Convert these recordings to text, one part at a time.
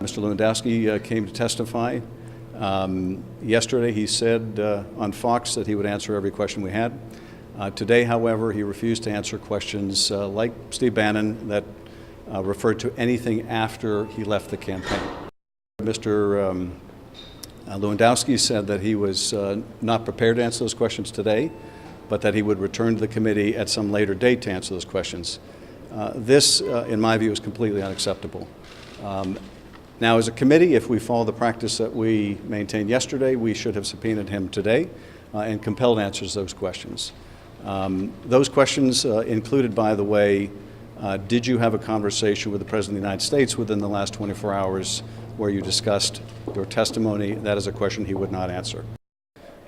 Mr. Lewandowski came to testify. Yesterday he said on Fox that he would answer every question we had. Today, however, he refused to answer questions like Steve Bannon that referred to anything after he left the campaign. Mr. Lewandowski said that he was not prepared to answer those questions today, but that he would return to the committee at some later date to answer those questions. This, in my view, is completely unacceptable. Now, as a committee, if we follow the practice that we maintained yesterday, we should have subpoenaed him today and compelled answers to those questions. Those questions included, by the way, did you have a conversation with the President of the United States within the last 24 hours where you discussed your testimony? That is a question he would not answer.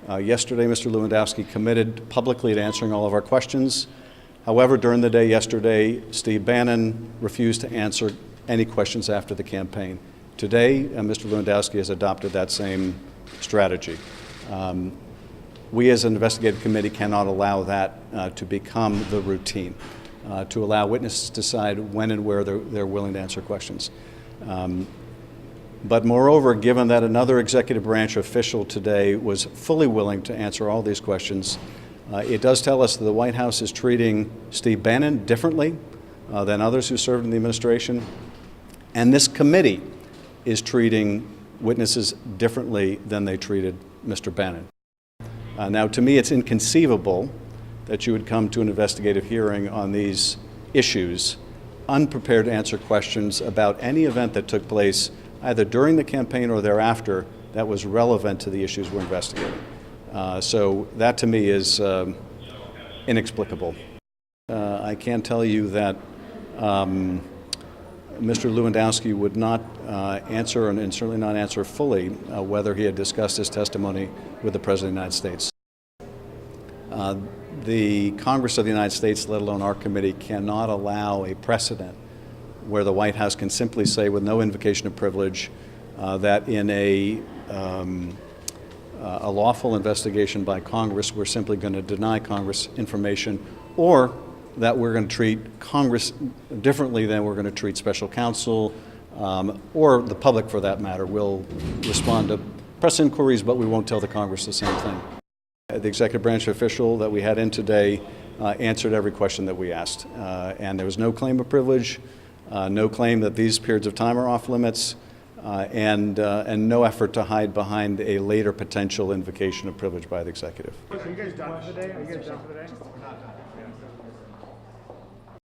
Yesterday, Mr. Lewandowski committed publicly to answering all of our questions. However, during the day yesterday, Steve Bannon refused to answer any questions after the campaign. Today, Mr. Lewandowski has adopted that same strategy. We as an investigative committee cannot allow that to become the routine, to allow witnesses to decide when and where they're willing to answer questions. But moreover, given that another executive branch official today was fully willing to answer all these questions, it does tell us that the White House is treating Steve Bannon differently than others who served in the administration, and this committee is treating witnesses differently than they treated Mr. Bannon. Now, to me, it's inconceivable that you would come to an investigative hearing on these issues unprepared to answer questions about any event that took place either during the campaign or thereafter that was relevant to the issues we're investigating. So that, to me, is inexplicable. I can tell you that Mr. Lewandowski would not answer, and certainly not answer fully, whether he had discussed his testimony with the President of the United States. The Congress of the United States, let alone our committee, cannot allow a precedent where the White House can simply say, with no invocation of privilege, that in a lawful investigation by Congress, we're simply going to deny Congress information, or that we're going to treat Congress differently than we're going to treat special counsel, or the public for that matter. We'll respond to press inquiries, but we won't tell the Congress the same thing. The executive branch official that we had in today answered every question that we asked, and there was no claim of privilege, no claim that these periods of time are off limits, and no effort to hide behind a later potential invocation of privilege by the executive. Are you guys done for the day?